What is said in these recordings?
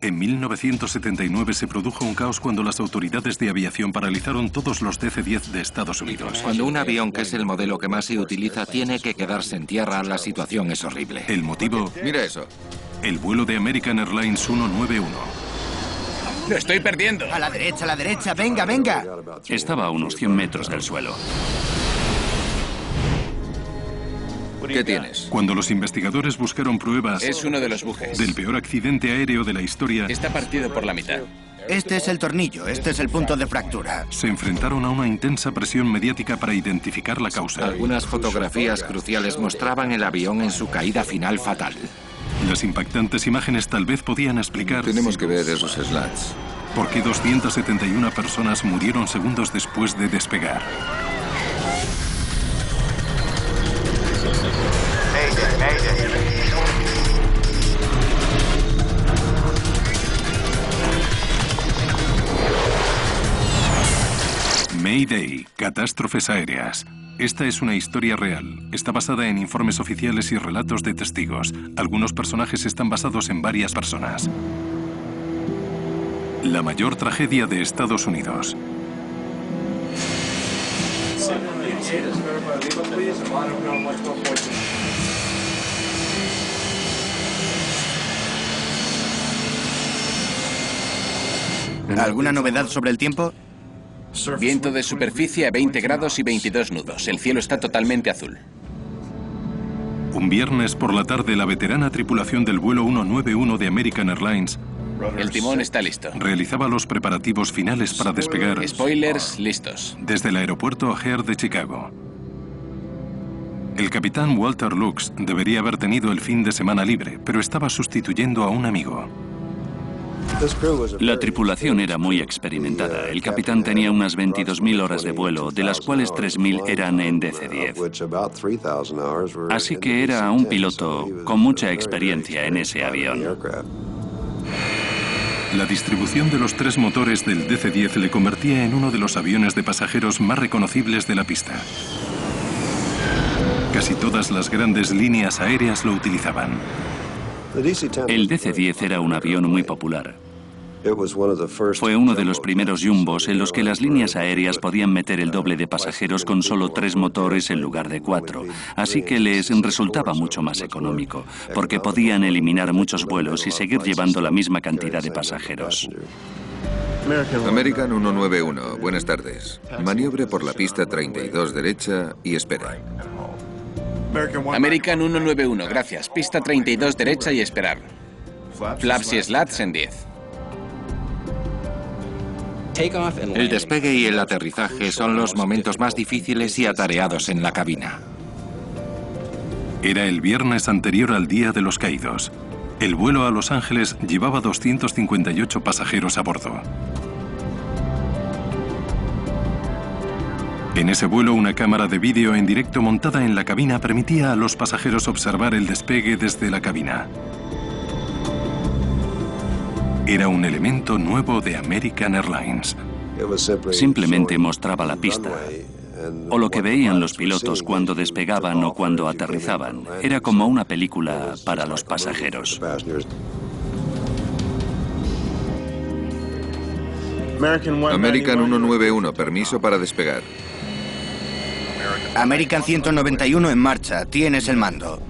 En 1979 se produjo un caos cuando las autoridades de aviación paralizaron todos los DC-10 de Estados Unidos. Cuando un avión, que es el modelo que más se utiliza, tiene que quedarse en tierra, la situación es horrible. El motivo, Mira eso. el vuelo de American Airlines 191. ¡Lo estoy perdiendo! A la derecha, venga, venga. Estaba a unos 100 metros del suelo. ¿Qué tienes? Cuando los investigadores buscaron pruebas Es uno de los bujes. del peor accidente aéreo de la historia, Está partido por la mitad. Este es el tornillo, este es el punto de fractura. se enfrentaron a una intensa presión mediática para identificar la causa. Algunas fotografías cruciales mostraban el avión en su caída final fatal. Las impactantes imágenes tal vez podían explicar Tenemos que ver esos slats. por qué 271 personas murieron segundos después de despegar. Mayday, catástrofes aéreas. Esta es una historia real. Está basada en informes oficiales y relatos de testigos. Algunos personajes están basados en varias personas. La mayor tragedia de Estados Unidos. ¿Alguna novedad sobre el tiempo? Viento de superficie a 20 grados y 22 nudos. El cielo está totalmente azul. Un viernes por la tarde, la veterana tripulación del vuelo 191 de American Airlines El timón está listo. realizaba los preparativos finales para despegar Spoilers listos. desde el aeropuerto O'Hare de Chicago. El capitán Walter Lux debería haber tenido el fin de semana libre, pero estaba sustituyendo a un amigo. La tripulación era muy experimentada. El capitán tenía unas 22.000 horas de vuelo, de las cuales 3.000 eran en DC-10. Así que era un piloto con mucha experiencia en ese avión. La distribución de los tres motores del DC-10 le convertía en uno de los aviones de pasajeros más reconocibles de la pista. Casi todas las grandes líneas aéreas lo utilizaban. El DC-10 era un avión muy popular. Fue uno de los primeros jumbos en los que las líneas aéreas podían meter el doble de pasajeros con solo 3 motores en lugar de 4, así que les resultaba mucho más económico, porque podían eliminar muchos vuelos y seguir llevando la misma cantidad de pasajeros. American 191, buenas tardes. Maniobre por la pista 32 derecha y espera. American 191, gracias. Pista 32 derecha y esperar. Flaps y slats en 10. El despegue y el aterrizaje son los momentos más difíciles y atareados en la cabina. Era el viernes anterior al Día de los Caídos. El vuelo a Los Ángeles llevaba 258 pasajeros a bordo. En ese vuelo, una cámara de vídeo en directo montada en la cabina permitía a los pasajeros observar el despegue desde la cabina. Era un elemento nuevo de American Airlines. Simplemente mostraba la pista, o lo que veían los pilotos cuando despegaban o cuando aterrizaban. Era como una película para los pasajeros. American 191, permiso para despegar. American 191 en marcha, tienes el mando.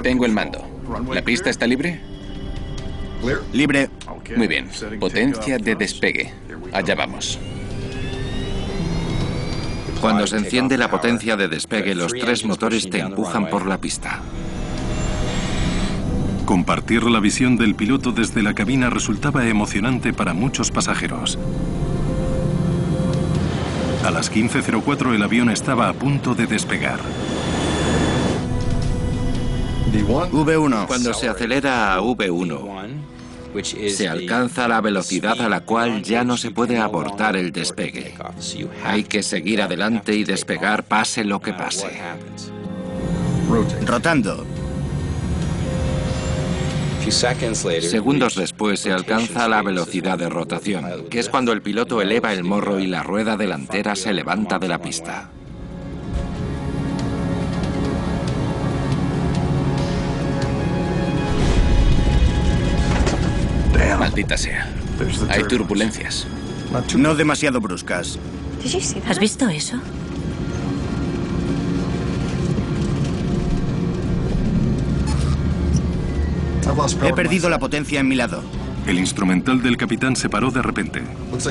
Tengo el mando. ¿La pista está libre? Libre. Muy bien. Potencia de despegue. Allá vamos. Cuando se enciende la potencia de despegue, los 3 motores te empujan por la pista. Compartir la visión del piloto desde la cabina resultaba emocionante para muchos pasajeros. A las 15:04 el avión estaba a punto de despegar. V1. Cuando se acelera a V1, se alcanza la velocidad a la cual ya no se puede abortar el despegue. Hay que seguir adelante y despegar pase lo que pase. Rotando. Segundos después se alcanza la velocidad de rotación, que es cuando el piloto eleva el morro y la rueda delantera se levanta de la pista. Maldita sea. Hay turbulencias. No demasiado bruscas. ¿Has visto eso? He perdido la potencia en mi lado. El instrumental del capitán se paró de repente.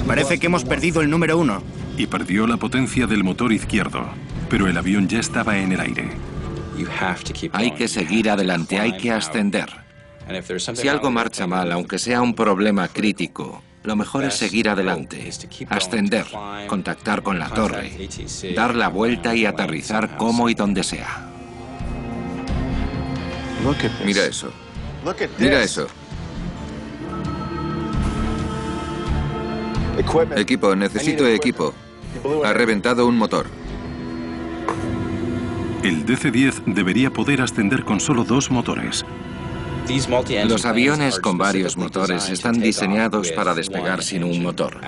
Parece que hemos perdido el número 1. Y perdió la potencia del motor izquierdo. Pero el avión ya estaba en el aire. Hay que seguir adelante, hay que ascender. Si algo marcha mal, aunque sea un problema crítico, lo mejor es seguir adelante, ascender, contactar con la torre, dar la vuelta y aterrizar como y donde sea. Mira eso. Mira eso. Equipo, necesito equipo. Ha reventado un motor. El DC-10 debería poder ascender con solo 2 motores. Los aviones con varios motores están diseñados para despegar sin un motor.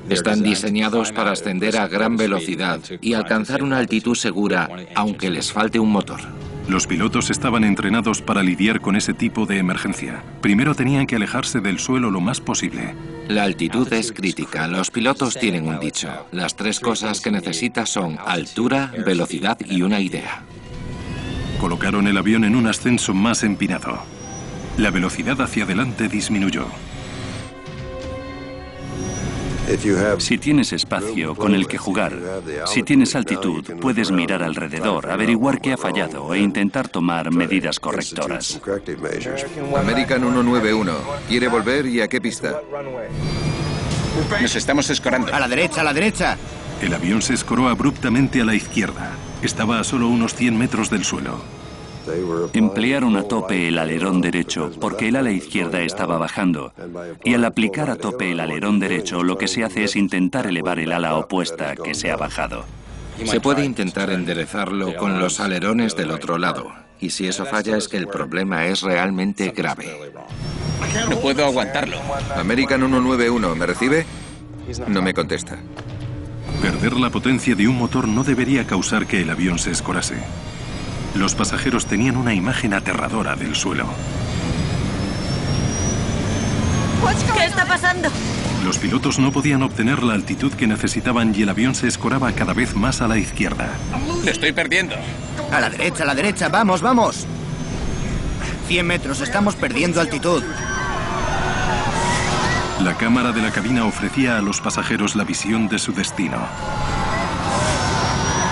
Están diseñados para ascender a gran velocidad y alcanzar una altitud segura, aunque les falte un motor. Los pilotos estaban entrenados para lidiar con ese tipo de emergencia. Primero tenían que alejarse del suelo lo más posible. La altitud es crítica. Los pilotos tienen un dicho. Las 3 cosas que necesitas son altura, velocidad y una idea. Colocaron el avión en un ascenso más empinado. La velocidad hacia adelante disminuyó. Si tienes espacio con el que jugar, si tienes altitud, puedes mirar alrededor, averiguar qué ha fallado e intentar tomar medidas correctoras. American 191. ¿Quiere volver y a qué pista? Nos estamos escorando. ¡A la derecha, a la derecha! El avión se escoró abruptamente a la izquierda. Estaba a solo unos 100 metros del suelo. Emplearon a tope el alerón derecho porque el ala izquierda estaba bajando. Y al aplicar a tope el alerón derecho, lo que se hace es intentar elevar el ala opuesta que se ha bajado. Se puede intentar enderezarlo con los alerones del otro lado. Y si eso falla es que el problema es realmente grave. No puedo aguantarlo. American 191, ¿me recibe? No me contesta. Perder la potencia de un motor no debería causar que el avión se escorase. Los pasajeros tenían una imagen aterradora del suelo. ¿Qué está pasando? Los pilotos no podían obtener la altitud que necesitaban y el avión se escoraba cada vez más a la izquierda. Lo estoy perdiendo. A la derecha, vamos, vamos. 100 metros, estamos perdiendo altitud. La cámara de la cabina ofrecía a los pasajeros la visión de su destino.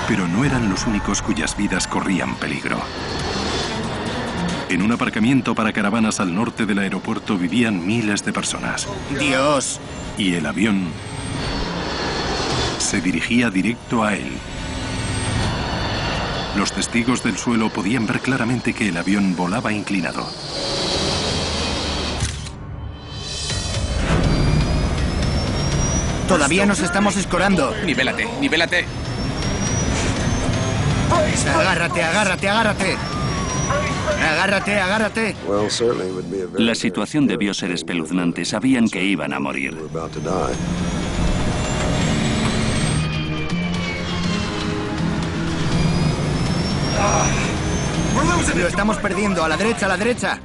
Pero no eran los únicos cuyas vidas corrían peligro. En un aparcamiento para caravanas al norte del aeropuerto vivían miles de personas. ¡Dios! Y el avión se dirigía directo a él. Los testigos del suelo podían ver claramente que el avión volaba inclinado. Todavía nos estamos escorando. Nivélate, nivélate. Agárrate, agárrate, agárrate. Agárrate, agárrate. La situación debió ser espeluznante. Sabían que iban a morir. Lo estamos perdiendo. A la derecha, a la derecha.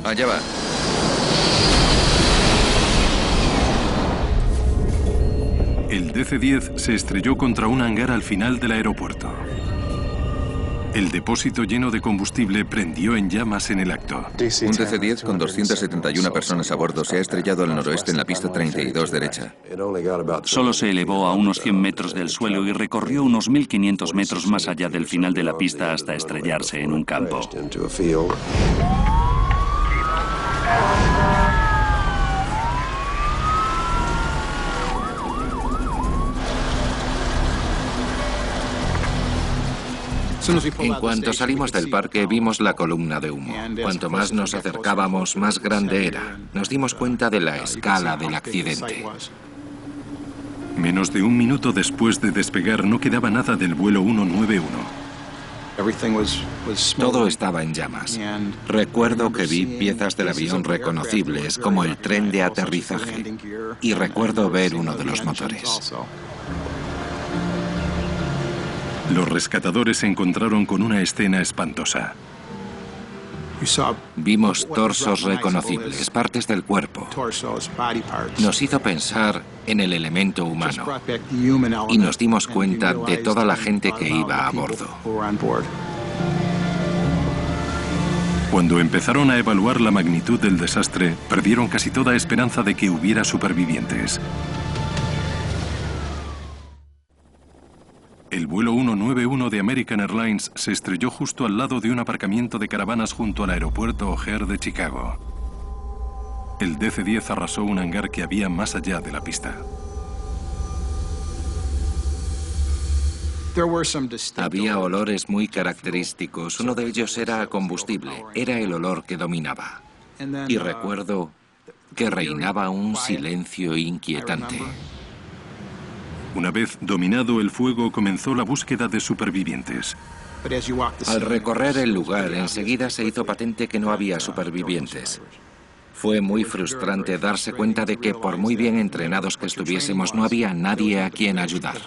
Allá va. El DC-10 se estrelló contra un hangar al final del aeropuerto. El depósito lleno de combustible prendió en llamas en el acto. Un DC-10 con 271 personas a bordo se ha estrellado al noroeste en la pista 32 derecha. Solo se elevó a unos 100 metros del suelo y recorrió unos 1.500 metros más allá del final de la pista hasta estrellarse en un campo. En cuanto salimos del parque, vimos la columna de humo. Cuanto más nos acercábamos, más grande era. Nos dimos cuenta de la escala del accidente. Menos de un minuto después de despegar, no quedaba nada del vuelo 191. Todo estaba en llamas. Recuerdo que vi piezas del avión reconocibles, como el tren de aterrizaje. Y recuerdo ver uno de los motores. Los rescatadores se encontraron con una escena espantosa. Vimos torsos reconocibles, partes del cuerpo. Nos hizo pensar en el elemento humano y nos dimos cuenta de toda la gente que iba a bordo. Cuando empezaron a evaluar la magnitud del desastre, perdieron casi toda esperanza de que hubiera supervivientes. El vuelo 191 de American Airlines se estrelló justo al lado de un aparcamiento de caravanas junto al aeropuerto O'Hare de Chicago. El DC-10 arrasó un hangar que había más allá de la pista. Había olores muy característicos. Uno de ellos era a combustible. Era el olor que dominaba. Y recuerdo que reinaba un silencio inquietante. Una vez dominado el fuego, comenzó la búsqueda de supervivientes. Al recorrer el lugar, enseguida se hizo patente que no había supervivientes. Fue muy frustrante darse cuenta de que, por muy bien entrenados que estuviésemos, no había nadie a quien ayudar.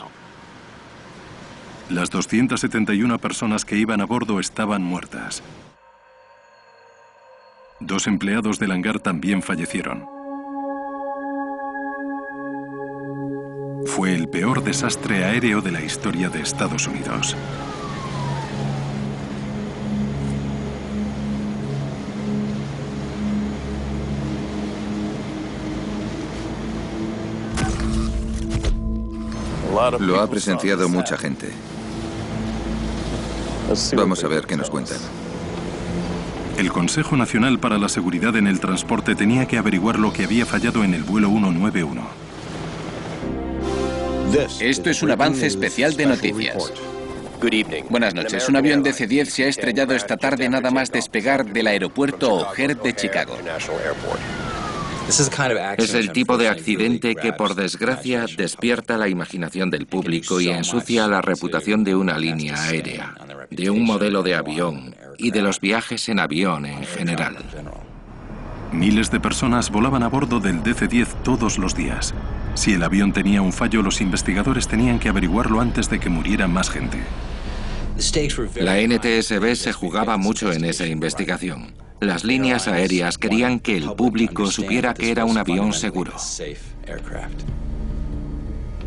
Las 271 personas que iban a bordo estaban muertas. 2 empleados del hangar también fallecieron. Fue el peor desastre aéreo de la historia de Estados Unidos. Lo ha presenciado mucha gente. Vamos a ver qué nos cuentan. El Consejo Nacional para la Seguridad en el Transporte tenía que averiguar lo que había fallado en el vuelo 191. Esto es un avance especial de noticias. Buenas noches. Un avión DC-10 se ha estrellado esta tarde nada más despegar del aeropuerto O'Hare de Chicago. Es el tipo de accidente que, por desgracia, despierta la imaginación del público y ensucia la reputación de una línea aérea, de un modelo de avión y de los viajes en avión en general. Miles de personas volaban a bordo del DC-10 todos los días. Si el avión tenía un fallo, los investigadores tenían que averiguarlo antes de que muriera más gente. La NTSB se jugaba mucho en esa investigación. Las líneas aéreas querían que el público supiera que era un avión seguro.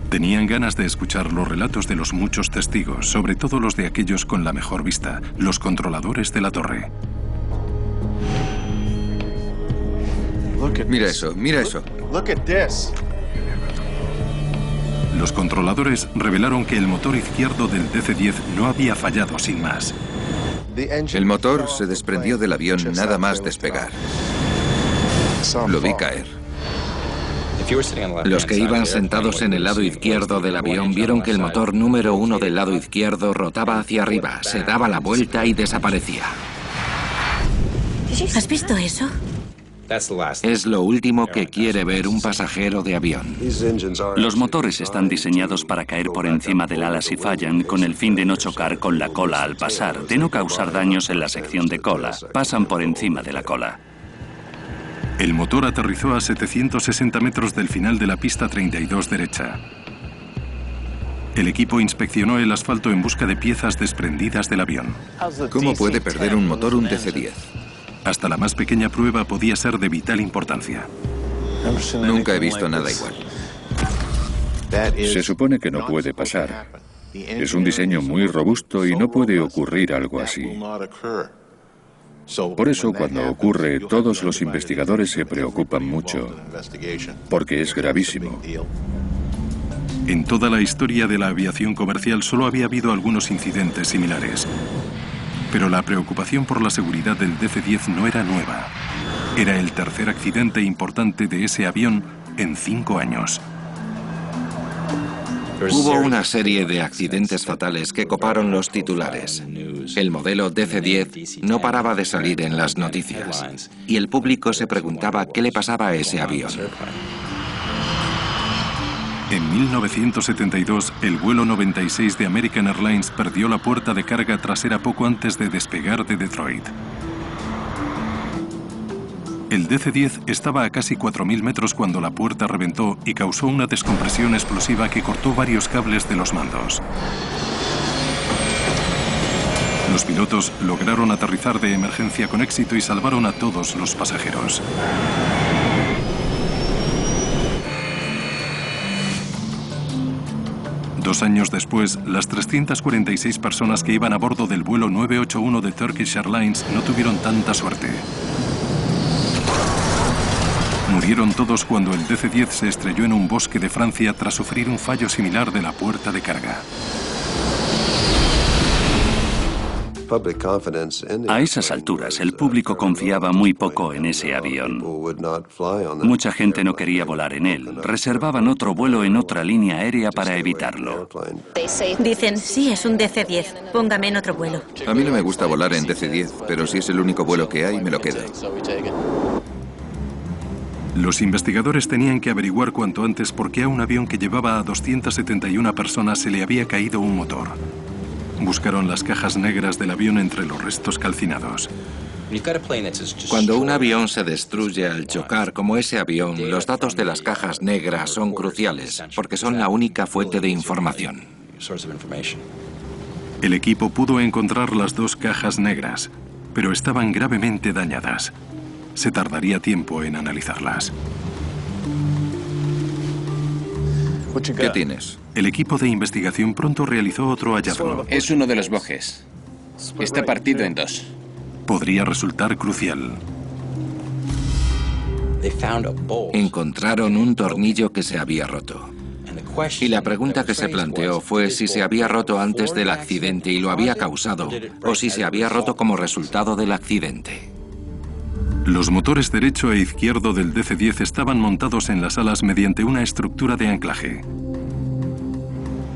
Tenían ganas de escuchar los relatos de los muchos testigos, sobre todo los de aquellos con la mejor vista, los controladores de la torre. Mira eso, mira eso. Los controladores revelaron que el motor izquierdo del DC-10 no había fallado sin más. El motor se desprendió del avión nada más despegar. Lo vi caer. Los que iban sentados en el lado izquierdo del avión vieron que el motor número 1 del lado izquierdo rotaba hacia arriba, se daba la vuelta y desaparecía. ¿Has visto eso? Es lo último que quiere ver un pasajero de avión. Los motores están diseñados para caer por encima del ala si fallan, con el fin de no chocar con la cola al pasar, de no causar daños en la sección de cola. Pasan por encima de la cola. El motor aterrizó a 760 metros del final de la pista 32 derecha. El equipo inspeccionó el asfalto en busca de piezas desprendidas del avión. ¿Cómo puede perder un motor un DC-10? Hasta la más pequeña prueba podía ser de vital importancia. Nunca he visto nada igual. Se supone que no puede pasar. Es un diseño muy robusto y no puede ocurrir algo así. Por eso, cuando ocurre, todos los investigadores se preocupan mucho, porque es gravísimo. En toda la historia de la aviación comercial solo había habido algunos incidentes similares. Pero la preocupación por la seguridad del DC-10 no era nueva. Era el tercer accidente importante de ese avión en 5 años. Hubo una serie de accidentes fatales que coparon los titulares. El modelo DC-10 no paraba de salir en las noticias. Y el público se preguntaba qué le pasaba a ese avión. En 1972, el vuelo 96 de American Airlines perdió la puerta de carga trasera poco antes de despegar de Detroit. El DC-10 estaba a casi 4.000 metros cuando la puerta reventó y causó una descompresión explosiva que cortó varios cables de los mandos. Los pilotos lograron aterrizar de emergencia con éxito y salvaron a todos los pasajeros. Dos años después, las 346 personas que iban a bordo del vuelo 981 de Turkish Airlines no tuvieron tanta suerte. Murieron todos cuando el DC-10 se estrelló en un bosque de Francia tras sufrir un fallo similar de la puerta de carga. A esas alturas, el público confiaba muy poco en ese avión. Mucha gente no quería volar en él. Reservaban otro vuelo en otra línea aérea para evitarlo. Dicen, sí, es un DC-10. Póngame en otro vuelo. A mí no me gusta volar en DC-10, pero si es el único vuelo que hay, me lo quedo. Los investigadores tenían que averiguar cuanto antes por qué a un avión que llevaba a 271 personas se le había caído un motor. Buscaron las cajas negras del avión entre los restos calcinados. Cuando un avión se destruye al chocar, como ese avión, los datos de las cajas negras son cruciales, porque son la única fuente de información. El equipo pudo encontrar las dos cajas negras, pero estaban gravemente dañadas. Se tardaría tiempo en analizarlas. ¿Qué tienes? El equipo de investigación pronto realizó otro hallazgo. Es uno de los bojes. Está partido en dos. Podría resultar crucial. Encontraron un tornillo que se había roto. Y la pregunta que se planteó fue si se había roto antes del accidente y lo había causado, o si se había roto como resultado del accidente. Los motores derecho e izquierdo del DC-10 estaban montados en las alas mediante una estructura de anclaje.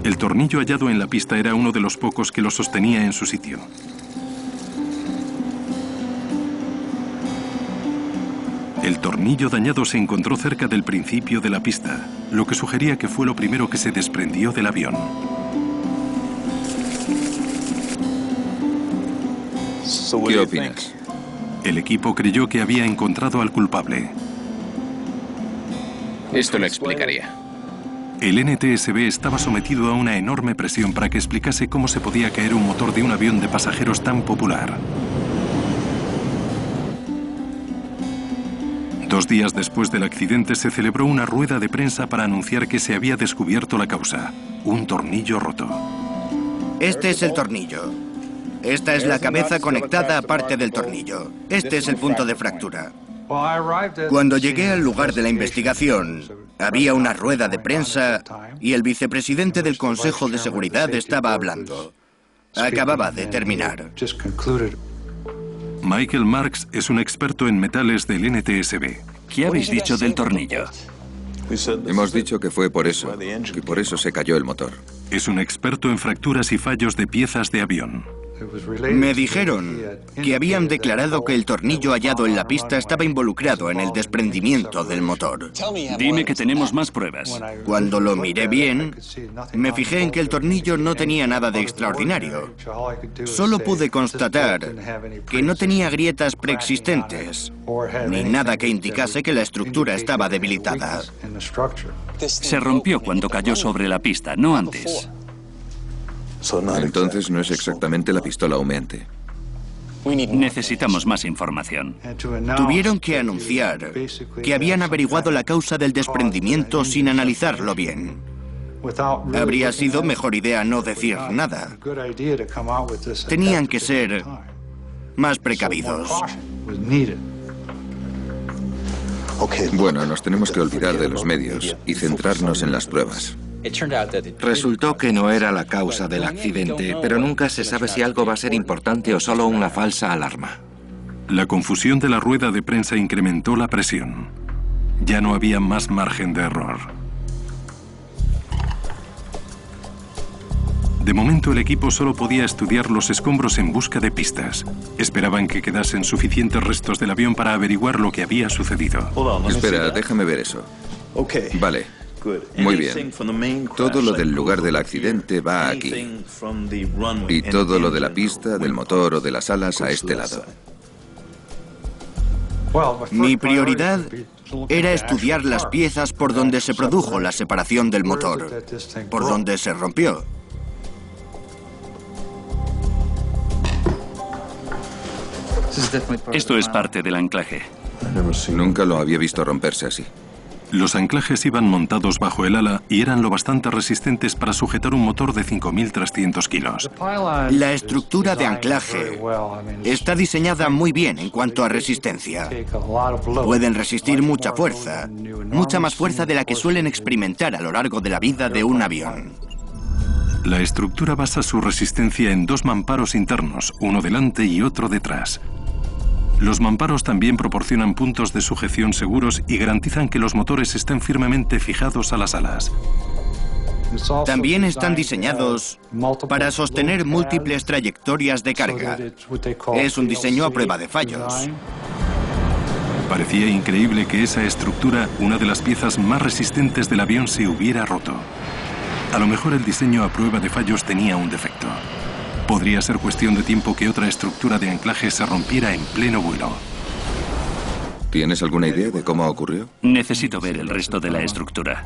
El tornillo hallado en la pista era uno de los pocos que lo sostenía en su sitio. El tornillo dañado se encontró cerca del principio de la pista, lo que sugería que fue lo primero que se desprendió del avión. ¿Qué opinas? El equipo creyó que había encontrado al culpable. Esto lo explicaría. El NTSB estaba sometido a una enorme presión para que explicase cómo se podía caer un motor de un avión de pasajeros tan popular. 2 días después del accidente se celebró una rueda de prensa para anunciar que se había descubierto la causa: un tornillo roto. Este es el tornillo. Esta es la cabeza conectada a parte del tornillo. Este es el punto de fractura. Cuando llegué al lugar de la investigación, había una rueda de prensa y el vicepresidente del Consejo de Seguridad estaba hablando. Acababa de terminar. Michael Marks es un experto en metales del NTSB. ¿Qué habéis dicho del tornillo? Hemos dicho que fue por eso, que por eso se cayó el motor. Es un experto en fracturas y fallos de piezas de avión. Me dijeron que habían declarado que el tornillo hallado en la pista estaba involucrado en el desprendimiento del motor. Dime que tenemos más pruebas. Cuando lo miré bien, me fijé en que el tornillo no tenía nada de extraordinario. Solo pude constatar que no tenía grietas preexistentes, ni nada que indicase que la estructura estaba debilitada. Se rompió cuando cayó sobre la pista, no antes. Entonces no es exactamente la pistola humeante. Necesitamos más información. Tuvieron que anunciar que habían averiguado la causa del desprendimiento sin analizarlo bien. Habría sido mejor idea no decir nada. Tenían que ser más precavidos. Bueno, nos tenemos que olvidar de los medios y centrarnos en las pruebas. Resultó que no era la causa del accidente, pero nunca se sabe si algo va a ser importante o solo una falsa alarma. La confusión de la rueda de prensa incrementó la presión. Ya no había más margen de error. De momento el equipo solo podía estudiar los escombros en busca de pistas. Esperaban que quedasen suficientes restos del avión para averiguar lo que había sucedido. Espera, déjame ver eso. Vale. Muy bien. Todo lo del lugar del accidente va aquí. Y todo lo de la pista, del motor o de las alas a este lado. Mi prioridad era estudiar las piezas por donde se produjo la separación del motor, por donde se rompió. Esto es parte del anclaje. Nunca lo había visto romperse así. Los anclajes iban montados bajo el ala y eran lo bastante resistentes para sujetar un motor de 5.300 kilos. La estructura de anclaje está diseñada muy bien en cuanto a resistencia. Pueden resistir mucha fuerza, mucha más fuerza de la que suelen experimentar a lo largo de la vida de un avión. La estructura basa su resistencia en dos mamparos internos, uno delante y otro detrás. Los mamparos también proporcionan puntos de sujeción seguros y garantizan que los motores estén firmemente fijados a las alas. También están diseñados para sostener múltiples trayectorias de carga. Es un diseño a prueba de fallos. Parecía increíble que esa estructura, una de las piezas más resistentes del avión, se hubiera roto. A lo mejor el diseño a prueba de fallos tenía un defecto. Podría ser cuestión de tiempo que otra estructura de anclaje se rompiera en pleno vuelo. ¿Tienes alguna idea de cómo ocurrió? Necesito ver el resto de la estructura.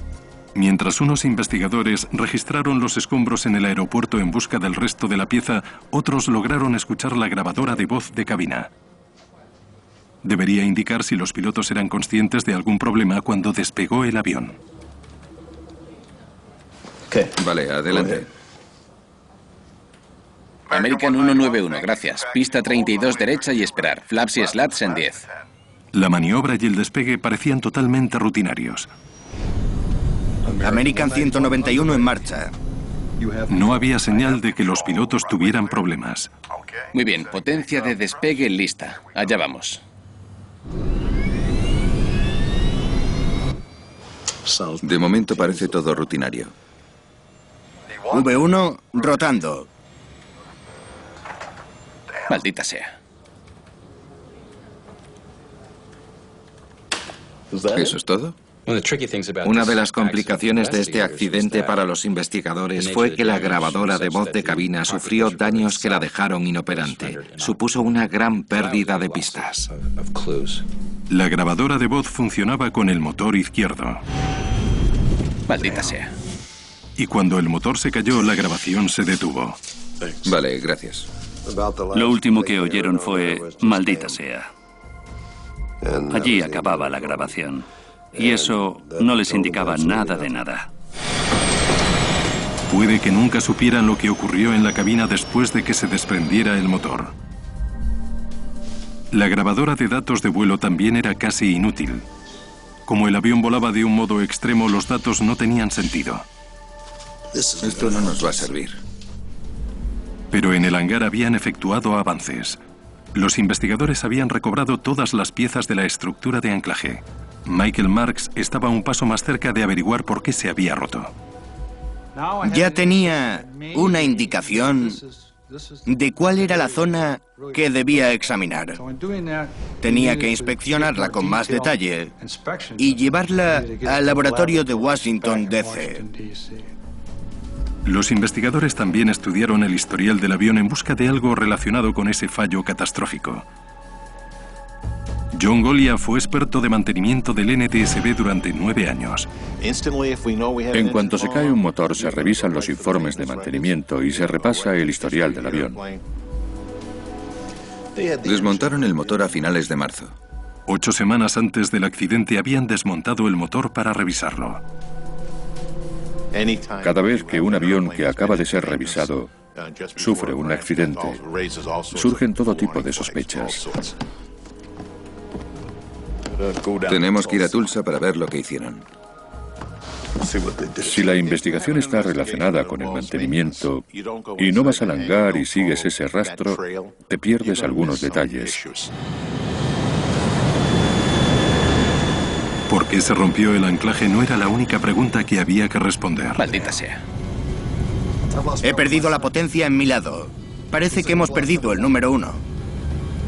Mientras unos investigadores registraron los escombros en el aeropuerto en busca del resto de la pieza, otros lograron escuchar la grabadora de voz de cabina. Debería indicar si los pilotos eran conscientes de algún problema cuando despegó el avión. Vale, adelante. American 191, gracias. Pista 32 derecha y esperar. Flaps y slats en 10. La maniobra y el despegue parecían totalmente rutinarios. American 191 en marcha. No había señal de que los pilotos tuvieran problemas. Muy bien, potencia de despegue lista. Allá vamos. De momento parece todo rutinario. V1 rotando. Maldita sea. ¿Eso es todo? Una de las complicaciones de este accidente para los investigadores fue que la grabadora de voz de cabina sufrió daños que la dejaron inoperante. Supuso una gran pérdida de pistas. La grabadora de voz funcionaba con el motor izquierdo. Maldita sea. Y cuando el motor se cayó, la grabación se detuvo. Vale, gracias. Lo último que oyeron fue "maldita sea". Allí acababa la grabación. Y eso no les indicaba nada de nada. Puede que nunca supieran lo que ocurrió en la cabina después de que se desprendiera el motor. La grabadora de datos de vuelo también era casi inútil. Como el avión volaba de un modo extremo, los datos no tenían sentido. Esto no nos va a servir. Pero en el hangar habían efectuado avances. Los investigadores habían recobrado todas las piezas de la estructura de anclaje. Michael Marks estaba un paso más cerca de averiguar por qué se había roto. Ya tenía una indicación de cuál era la zona que debía examinar. Tenía que inspeccionarla con más detalle y llevarla al laboratorio de Washington, D.C. Los investigadores también estudiaron el historial del avión en busca de algo relacionado con ese fallo catastrófico. John Golia fue experto de mantenimiento del NTSB durante 9 años. En cuanto se cae un motor, se revisan los informes de mantenimiento y se repasa el historial del avión. Desmontaron el motor a finales de marzo. 8 semanas antes del accidente habían desmontado el motor para revisarlo. Cada vez que un avión que acaba de ser revisado sufre un accidente, surgen todo tipo de sospechas. Tenemos que ir a Tulsa para ver lo que hicieron. Si la investigación está relacionada con el mantenimiento y no vas al hangar y sigues ese rastro, te pierdes algunos detalles. ¿Por qué se rompió el anclaje? No era la única pregunta que había que responder. Maldita sea. He perdido la potencia en mi lado. Parece que hemos perdido el número 1.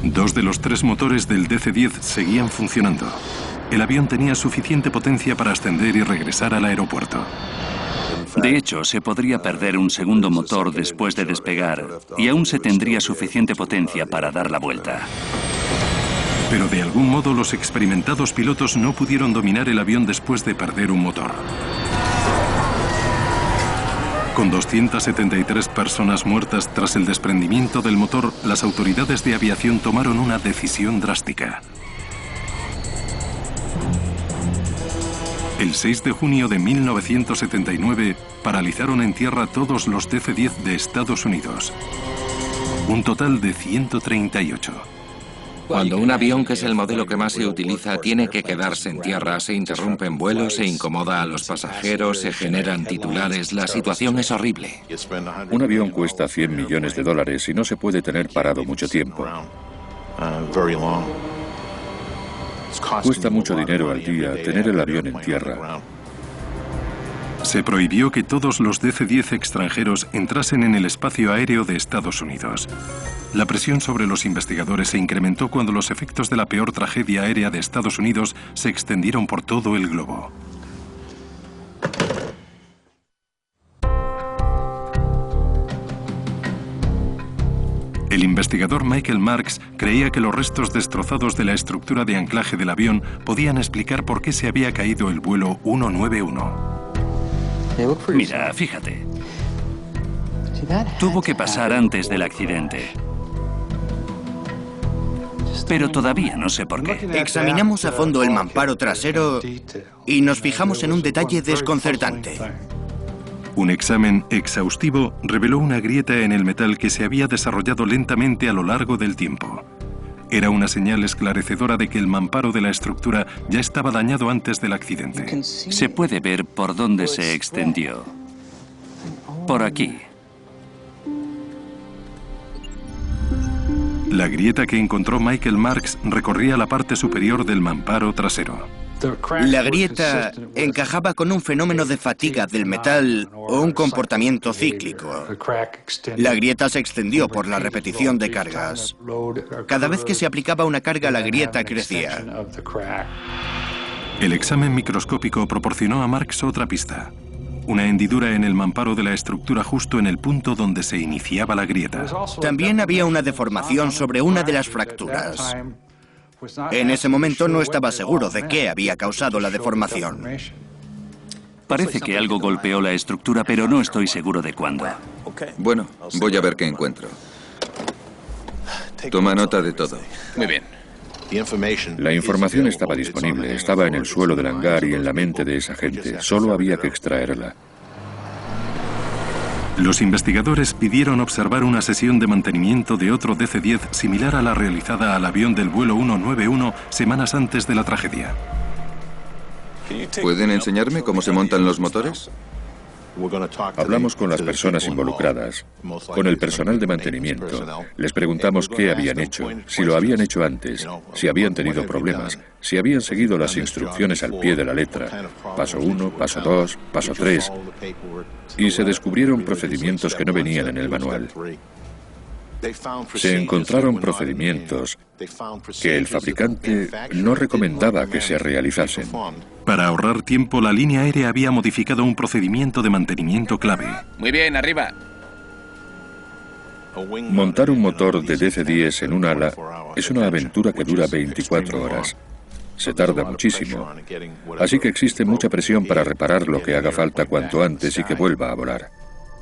2 de los 3 motores del DC-10 seguían funcionando. El avión tenía suficiente potencia para ascender y regresar al aeropuerto. De hecho, se podría perder un segundo motor después de despegar y aún se tendría suficiente potencia para dar la vuelta. Pero de algún modo los experimentados pilotos no pudieron dominar el avión después de perder un motor. Con 273 personas muertas tras el desprendimiento del motor, las autoridades de aviación tomaron una decisión drástica. El 6 de junio de 1979, paralizaron en tierra todos los DC-10 de Estados Unidos. Un total de 138. Cuando un avión, que es el modelo que más se utiliza, tiene que quedarse en tierra, se interrumpen vuelos, se incomoda a los pasajeros, se generan titulares, la situación es horrible. Un avión cuesta $100 millones y no se puede tener parado mucho tiempo. Cuesta mucho dinero al día tener el avión en tierra. Se prohibió que todos los DC-10 extranjeros entrasen en el espacio aéreo de Estados Unidos. La presión sobre los investigadores se incrementó cuando los efectos de la peor tragedia aérea de Estados Unidos se extendieron por todo el globo. El investigador Michael Marks creía que los restos destrozados de la estructura de anclaje del avión podían explicar por qué se había caído el vuelo 191. Mira, fíjate. Tuvo que pasar antes del accidente. Pero todavía no sé por qué. Examinamos a fondo el mamparo trasero y nos fijamos en un detalle desconcertante. Un examen exhaustivo reveló una grieta en el metal que se había desarrollado lentamente a lo largo del tiempo. Era una señal esclarecedora de que el mamparo de la estructura ya estaba dañado antes del accidente. Se puede ver por dónde se extendió. Por aquí. La grieta que encontró Michael Marks recorría la parte superior del mamparo trasero. La grieta encajaba con un fenómeno de fatiga del metal o un comportamiento cíclico. La grieta se extendió por la repetición de cargas. Cada vez que se aplicaba una carga, la grieta crecía. El examen microscópico proporcionó a Marks otra pista. Una hendidura en el mamparo de la estructura justo en el punto donde se iniciaba la grieta. También había una deformación sobre una de las fracturas. En ese momento no estaba seguro de qué había causado la deformación. Parece que algo golpeó la estructura, pero no estoy seguro de cuándo. Bueno, voy a ver qué encuentro. Toma nota de todo. Muy bien. La información estaba disponible, estaba en el suelo del hangar y en la mente de esa gente. Solo había que extraerla. Los investigadores pidieron observar una sesión de mantenimiento de otro DC-10 similar a la realizada al avión del vuelo 191 semanas antes de la tragedia. ¿Pueden enseñarme cómo se montan los motores? Hablamos con las personas involucradas, con el personal de mantenimiento. Les preguntamos qué habían hecho, si lo habían hecho antes, si habían tenido problemas, si habían seguido las instrucciones al pie de la letra. Paso 1, paso 2, paso 3. Y se descubrieron procedimientos que no venían en el manual. Se encontraron procedimientos que el fabricante no recomendaba que se realizasen. Para ahorrar tiempo, la línea aérea había modificado un procedimiento de mantenimiento clave. Muy bien, arriba. Montar un motor de DC-10 en un ala es una aventura que dura 24 horas. Se tarda muchísimo, así que existe mucha presión para reparar lo que haga falta cuanto antes y que vuelva a volar.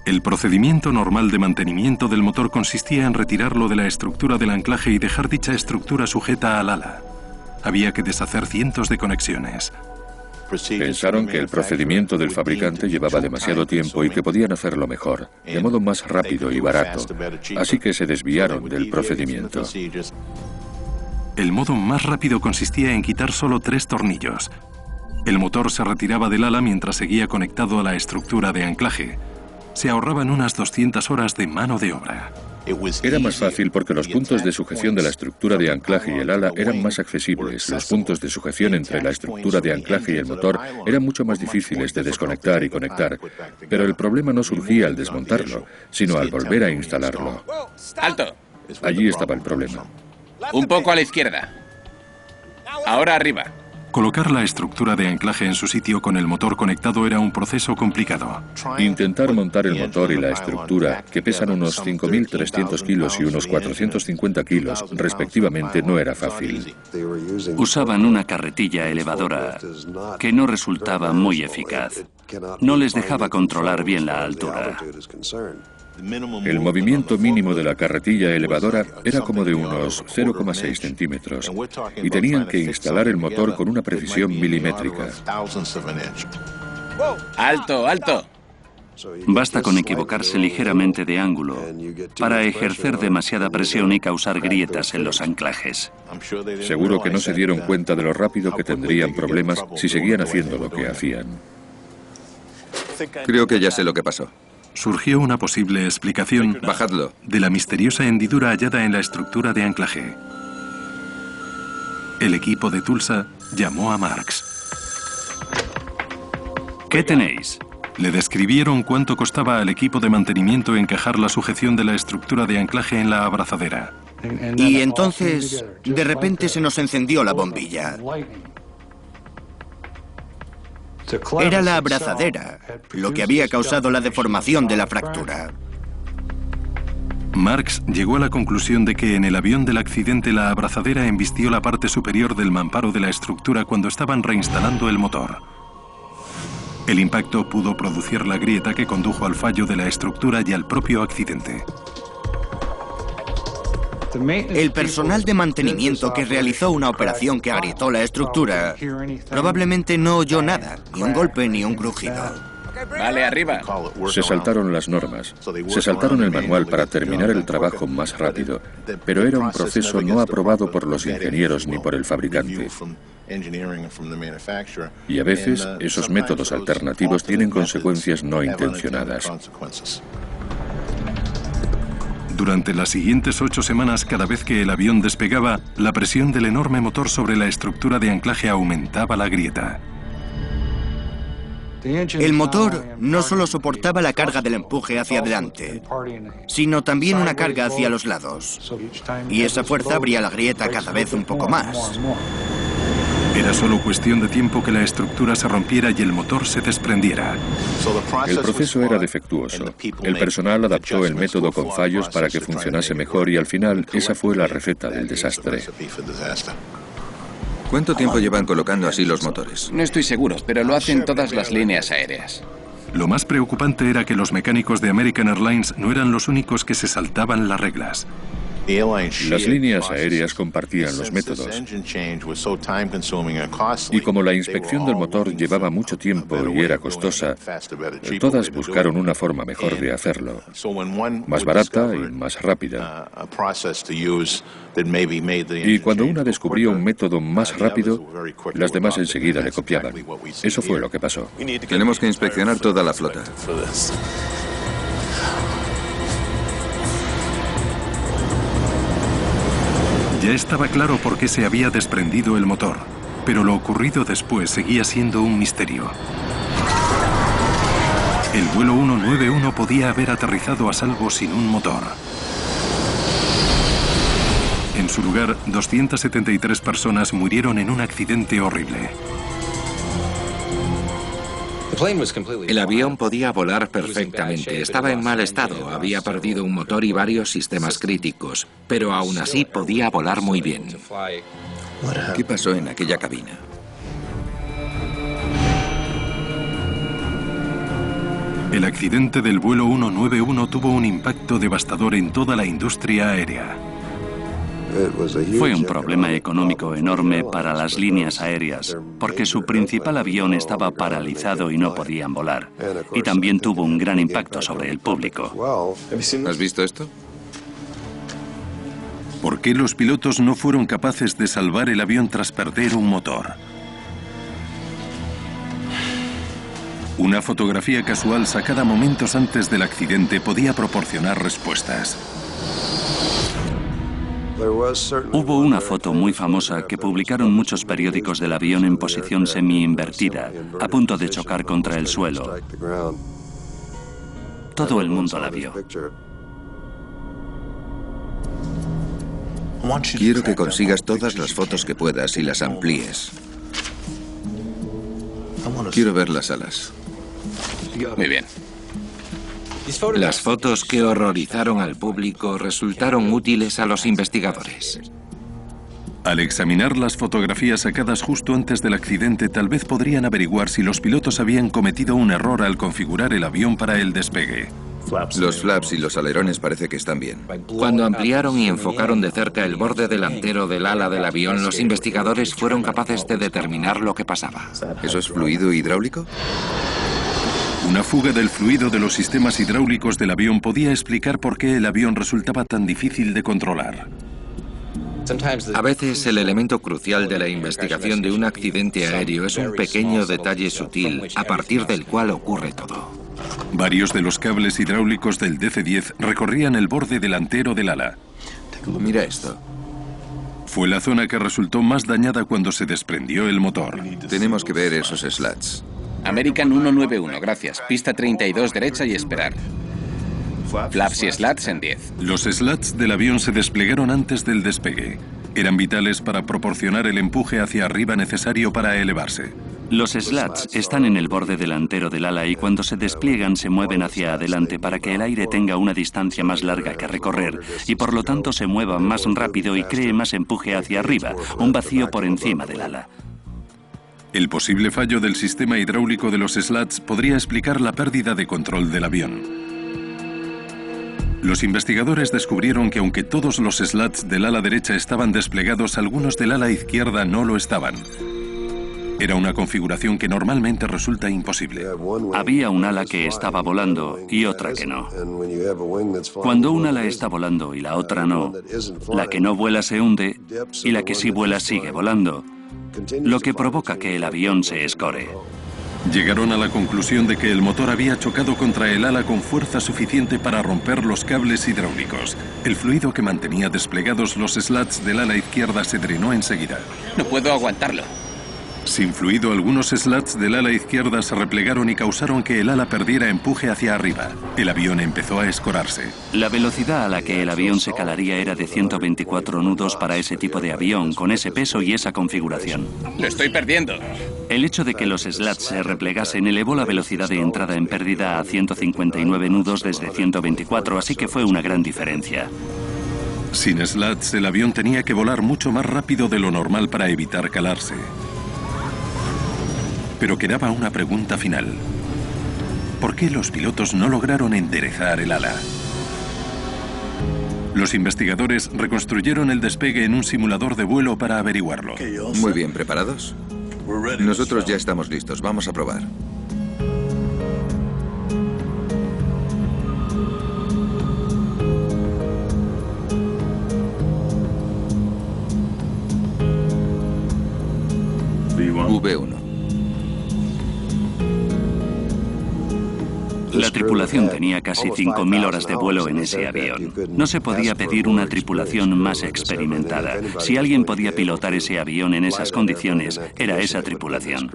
El procedimiento normal de mantenimiento del motor consistía en retirarlo de la estructura del anclaje y dejar dicha estructura sujeta al ala. Había que deshacer cientos de conexiones. Pensaron que el procedimiento del fabricante llevaba demasiado tiempo y que podían hacerlo mejor, de modo más rápido y barato, así que se desviaron del procedimiento. El modo más rápido consistía en quitar solo 3 tornillos. El motor se retiraba del ala mientras seguía conectado a la estructura de anclaje. Se ahorraban unas 200 horas de mano de obra. Era más fácil porque los puntos de sujeción de la estructura de anclaje y el ala eran más accesibles. Los puntos de sujeción entre la estructura de anclaje y el motor eran mucho más difíciles de desconectar y conectar. Pero el problema no surgía al desmontarlo, sino al volver a instalarlo. ¡Alto! Allí estaba el problema. Un poco a la izquierda. Ahora arriba. Colocar la estructura de anclaje en su sitio con el motor conectado era un proceso complicado. Intentar montar el motor y la estructura, que pesan unos 5.300 kilos y unos 450 kilos, respectivamente, no era fácil. Usaban una carretilla elevadora que no resultaba muy eficaz. No les dejaba controlar bien la altura. El movimiento mínimo de la carretilla elevadora era como de unos 0,6 centímetros y tenían que instalar el motor con una precisión milimétrica. ¡Alto, alto! Basta con equivocarse ligeramente de ángulo para ejercer demasiada presión y causar grietas en los anclajes. Seguro que no se dieron cuenta de lo rápido que tendrían problemas si seguían haciendo lo que hacían. Creo que ya sé lo que pasó. Surgió una posible explicación Bajadlo. de la misteriosa hendidura hallada en la estructura de anclaje. El equipo de Tulsa llamó a Marks. ¿Qué tenéis? Le describieron cuánto costaba al equipo de mantenimiento encajar la sujeción de la estructura de anclaje en la abrazadera. Y entonces, de repente se nos encendió la bombilla. Era la abrazadera lo que había causado la deformación de la fractura. Marks llegó a la conclusión de que en el avión del accidente la abrazadera embistió la parte superior del mamparo de la estructura cuando estaban reinstalando el motor. El impacto pudo producir la grieta que condujo al fallo de la estructura y al propio accidente. El personal de mantenimiento que realizó una operación que agrietó la estructura probablemente no oyó nada, ni un golpe ni un crujido. Vale, arriba. Se saltaron las normas, se saltaron el manual para terminar el trabajo más rápido, pero era un proceso no aprobado por los ingenieros ni por el fabricante. Y a veces esos métodos alternativos tienen consecuencias no intencionadas. Durante las siguientes 8 semanas, cada vez que el avión despegaba, la presión del enorme motor sobre la estructura de anclaje aumentaba la grieta. El motor no solo soportaba la carga del empuje hacia adelante, sino también una carga hacia los lados. Y esa fuerza abría la grieta cada vez un poco más. Era solo cuestión de tiempo que la estructura se rompiera y el motor se desprendiera. El proceso era defectuoso. El personal adaptó el método con fallos para que funcionase mejor y al final esa fue la receta del desastre. ¿Cuánto tiempo llevan colocando así los motores? No estoy seguro, pero lo hacen todas las líneas aéreas. Lo más preocupante era que los mecánicos de American Airlines no eran los únicos que se saltaban las reglas. Las líneas aéreas compartían los métodos. Y como la inspección del motor llevaba mucho tiempo y era costosa, todas buscaron una forma mejor de hacerlo, más barata y más rápida. Y cuando una descubrió un método más rápido, las demás enseguida le copiaban. Eso fue lo que pasó. Tenemos que inspeccionar toda la flota. Ya estaba claro por qué se había desprendido el motor, pero lo ocurrido después seguía siendo un misterio. El vuelo 191 podía haber aterrizado a salvo sin un motor. En su lugar, 273 personas murieron en un accidente horrible. El avión podía volar perfectamente, estaba en mal estado, había perdido un motor y varios sistemas críticos, pero aún así podía volar muy bien. ¿Qué pasó en aquella cabina? El accidente del vuelo 191 tuvo un impacto devastador en toda la industria aérea. Fue un problema económico enorme para las líneas aéreas, porque su principal avión estaba paralizado y no podían volar. Y también tuvo un gran impacto sobre el público. ¿Has visto esto? ¿Por qué los pilotos no fueron capaces de salvar el avión tras perder un motor? Una fotografía casual sacada momentos antes del accidente podía proporcionar respuestas. Hubo una foto muy famosa que publicaron muchos periódicos del avión en posición semi-invertida, a punto de chocar contra el suelo. Todo el mundo la vio. Quiero que consigas todas las fotos que puedas y las amplíes. Quiero ver las alas. Muy bien. Las fotos que horrorizaron al público resultaron útiles a los investigadores. Al examinar las fotografías sacadas justo antes del accidente, tal vez podrían averiguar si los pilotos habían cometido un error al configurar el avión para el despegue. Los flaps y los alerones parece que están bien. Cuando ampliaron y enfocaron de cerca el borde delantero del ala del avión, los investigadores fueron capaces de determinar lo que pasaba. ¿Eso es fluido hidráulico? Una fuga del fluido de los sistemas hidráulicos del avión podía explicar por qué el avión resultaba tan difícil de controlar. A veces el elemento crucial de la investigación de un accidente aéreo es un pequeño detalle sutil a partir del cual ocurre todo. Varios de los cables hidráulicos del DC-10 recorrían el borde delantero del ala. Mira esto. Fue la zona que resultó más dañada cuando se desprendió el motor. Tenemos que ver esos slats. American 191, gracias. Pista 32 derecha y esperar. Flaps y slats en 10. Los slats del avión se desplegaron antes del despegue. Eran vitales para proporcionar el empuje hacia arriba necesario para elevarse. Los slats están en el borde delantero del ala y cuando se despliegan se mueven hacia adelante para que el aire tenga una distancia más larga que recorrer y por lo tanto se mueva más rápido y cree más empuje hacia arriba, un vacío por encima del ala. El posible fallo del sistema hidráulico de los slats podría explicar la pérdida de control del avión. Los investigadores descubrieron que aunque todos los slats del ala derecha estaban desplegados, algunos del ala izquierda no lo estaban. Era una configuración que normalmente resulta imposible. Había un ala que estaba volando y otra que no. Cuando un ala está volando y la otra no, la que no vuela se hunde y la que sí vuela sigue volando, lo que provoca que el avión se escore. Llegaron a la conclusión de que el motor había chocado contra el ala con fuerza suficiente para romper los cables hidráulicos. El fluido que mantenía desplegados los slats del ala izquierda se drenó enseguida. No puedo aguantarlo. Sin fluido, algunos slats del ala izquierda se replegaron y causaron que el ala perdiera empuje hacia arriba. El avión empezó a escorarse. La velocidad a la que el avión se calaría era de 124 nudos para ese tipo de avión, con ese peso y esa configuración. ¡Lo estoy perdiendo! El hecho de que los slats se replegasen elevó la velocidad de entrada en pérdida a 159 nudos desde 124, así que fue una gran diferencia. Sin slats, el avión tenía que volar mucho más rápido de lo normal para evitar calarse. Pero quedaba una pregunta final. ¿Por qué los pilotos no lograron enderezar el ala? Los investigadores reconstruyeron el despegue en un simulador de vuelo para averiguarlo. Muy bien, ¿preparados? Nosotros ya estamos listos. Vamos a probar. V1. La tripulación tenía casi 5.000 horas de vuelo en ese avión. No se podía pedir una tripulación más experimentada. Si alguien podía pilotar ese avión en esas condiciones, era esa tripulación.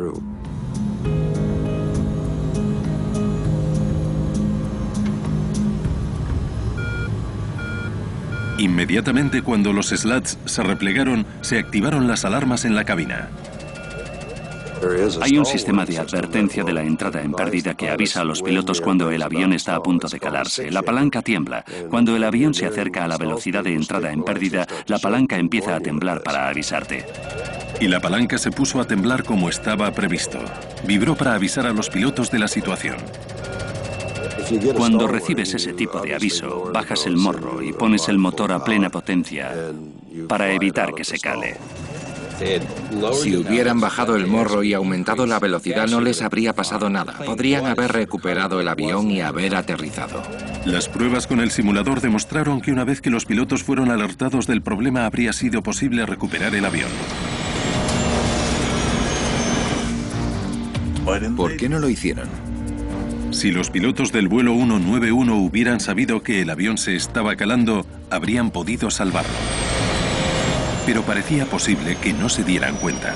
Inmediatamente cuando los slats se replegaron, se activaron las alarmas en la cabina. Hay un sistema de advertencia de la entrada en pérdida que avisa a los pilotos cuando el avión está a punto de calarse. La palanca tiembla. Cuando el avión se acerca a la velocidad de entrada en pérdida, la palanca empieza a temblar para avisarte. Y la palanca se puso a temblar como estaba previsto. Vibró para avisar a los pilotos de la situación. Cuando recibes ese tipo de aviso, bajas el morro y pones el motor a plena potencia para evitar que se cale. Si hubieran bajado el morro y aumentado la velocidad, no les habría pasado nada. Podrían haber recuperado el avión y haber aterrizado. Las pruebas con el simulador demostraron que una vez que los pilotos fueron alertados del problema, habría sido posible recuperar el avión. ¿Por qué no lo hicieron? Si los pilotos del vuelo 191 hubieran sabido que el avión se estaba calando, habrían podido salvarlo. Pero parecía posible que no se dieran cuenta.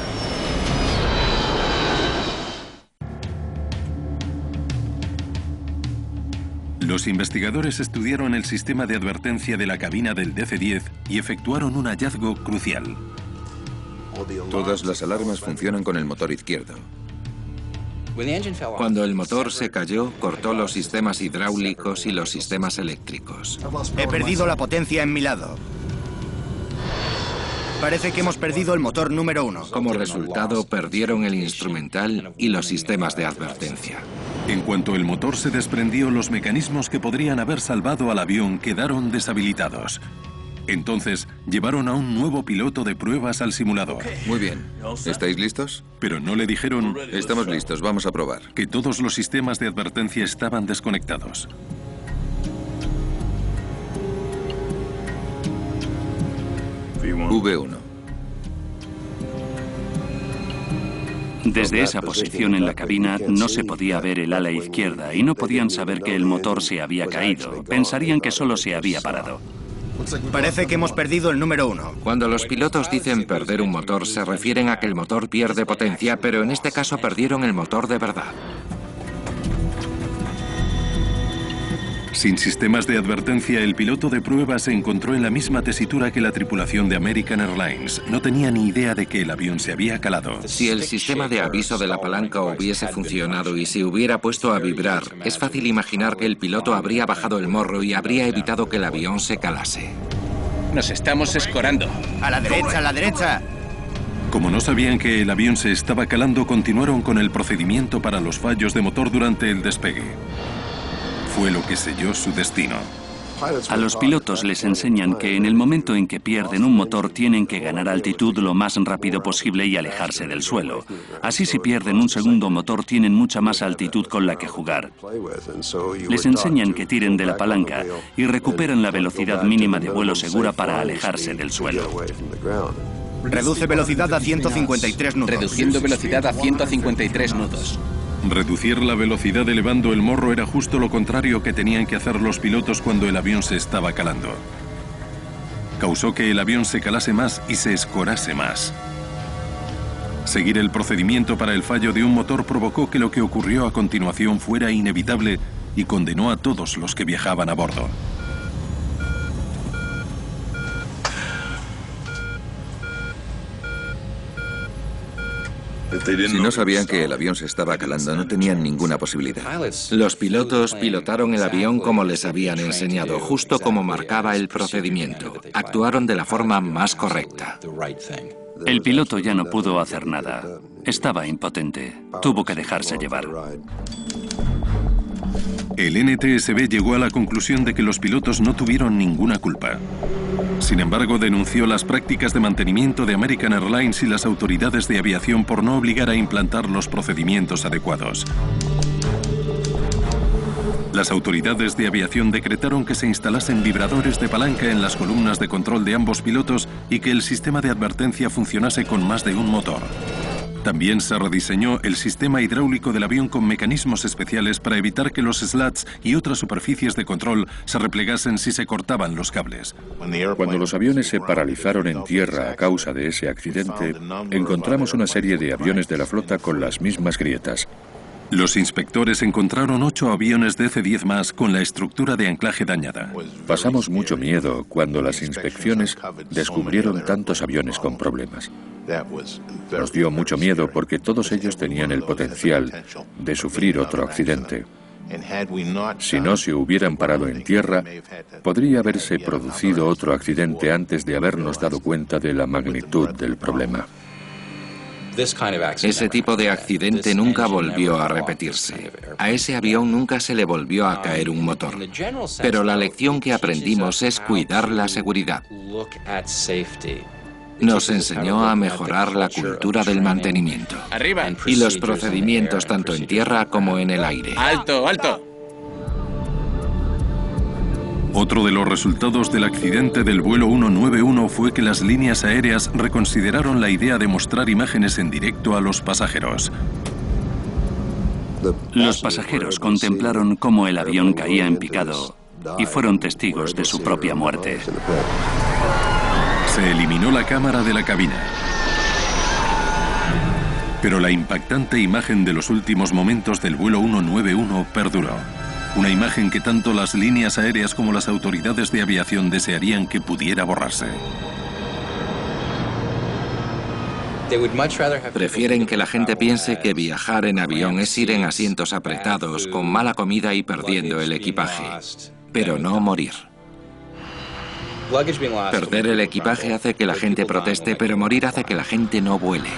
Los investigadores estudiaron el sistema de advertencia de la cabina del DC-10 y efectuaron un hallazgo crucial. Todas las alarmas funcionan con el motor izquierdo. Cuando el motor se cayó, cortó los sistemas hidráulicos y los sistemas eléctricos. He perdido la potencia en mi lado. Parece que hemos perdido el motor número 1. Como resultado, perdieron el instrumental y los sistemas de advertencia. En cuanto el motor se desprendió, los mecanismos que podrían haber salvado al avión quedaron deshabilitados. Entonces, llevaron a un nuevo piloto de pruebas al simulador. Muy bien. ¿Estáis listos? Pero no le dijeron... Estamos listos, vamos a probar. Que todos los sistemas de advertencia estaban desconectados. V1. Desde esa posición en la cabina no se podía ver el ala izquierda y no podían saber que el motor se había caído. Pensarían que solo se había parado. Parece que hemos perdido el número 1. Cuando los pilotos dicen perder un motor, se refieren a que el motor pierde potencia, pero en este caso perdieron el motor de verdad. Sin sistemas de advertencia, el piloto de prueba se encontró en la misma tesitura que la tripulación de American Airlines. No tenía ni idea de que el avión se había calado. Si el sistema de aviso de la palanca hubiese funcionado y se hubiera puesto a vibrar, es fácil imaginar que el piloto habría bajado el morro y habría evitado que el avión se calase. Nos estamos escorando. ¡A la derecha, a la derecha! Como no sabían que el avión se estaba calando, continuaron con el procedimiento para los fallos de motor durante el despegue. Fue lo que selló su destino. A los pilotos les enseñan que en el momento en que pierden un motor tienen que ganar altitud lo más rápido posible y alejarse del suelo. Así, si pierden un segundo motor tienen mucha más altitud con la que jugar. Les enseñan que tiren de la palanca y recuperan la velocidad mínima de vuelo segura para alejarse del suelo. Reduce velocidad a 153 nudos. Reduciendo velocidad a 153 nudos. Reducir la velocidad elevando el morro era justo lo contrario que tenían que hacer los pilotos cuando el avión se estaba calando. Causó que el avión se calase más y se escorase más. Seguir el procedimiento para el fallo de un motor provocó que lo que ocurrió a continuación fuera inevitable y condenó a todos los que viajaban a bordo. Si no sabían que el avión se estaba calando, no tenían ninguna posibilidad. Los pilotos pilotaron el avión como les habían enseñado, justo como marcaba el procedimiento. Actuaron de la forma más correcta. El piloto ya no pudo hacer nada. Estaba impotente. Tuvo que dejarse llevar. El NTSB llegó a la conclusión de que los pilotos no tuvieron ninguna culpa. Sin embargo, denunció las prácticas de mantenimiento de American Airlines y las autoridades de aviación por no obligar a implantar los procedimientos adecuados. Las autoridades de aviación decretaron que se instalasen vibradores de palanca en las columnas de control de ambos pilotos y que el sistema de advertencia funcionase con más de un motor. También se rediseñó el sistema hidráulico del avión con mecanismos especiales para evitar que los slats y otras superficies de control se replegasen si se cortaban los cables. Cuando los aviones se paralizaron en tierra a causa de ese accidente, encontramos una serie de aviones de la flota con las mismas grietas. Los inspectores encontraron 8 aviones DC-10 más con la estructura de anclaje dañada. Pasamos mucho miedo cuando las inspecciones descubrieron tantos aviones con problemas. Nos dio mucho miedo porque todos ellos tenían el potencial de sufrir otro accidente. Si no se hubieran parado en tierra, podría haberse producido otro accidente antes de habernos dado cuenta de la magnitud del problema. Ese tipo de accidente nunca volvió a repetirse. A ese avión nunca se le volvió a caer un motor. Pero la lección que aprendimos es cuidar la seguridad. Nos enseñó a mejorar la cultura del mantenimiento. ¡Arriba! Y los procedimientos tanto en tierra como en el aire. ¡Alto, alto! Otro de los resultados del accidente del vuelo 191 fue que las líneas aéreas reconsideraron la idea de mostrar imágenes en directo a los pasajeros. Los pasajeros contemplaron cómo el avión caía en picado y fueron testigos de su propia muerte. Se eliminó la cámara de la cabina. Pero la impactante imagen de los últimos momentos del vuelo 191 perduró. Una imagen que tanto las líneas aéreas como las autoridades de aviación desearían que pudiera borrarse. Prefieren que la gente piense que viajar en avión es ir en asientos apretados, con mala comida y perdiendo el equipaje, pero no morir. Perder el equipaje hace que la gente proteste, pero morir hace que la gente no vuele.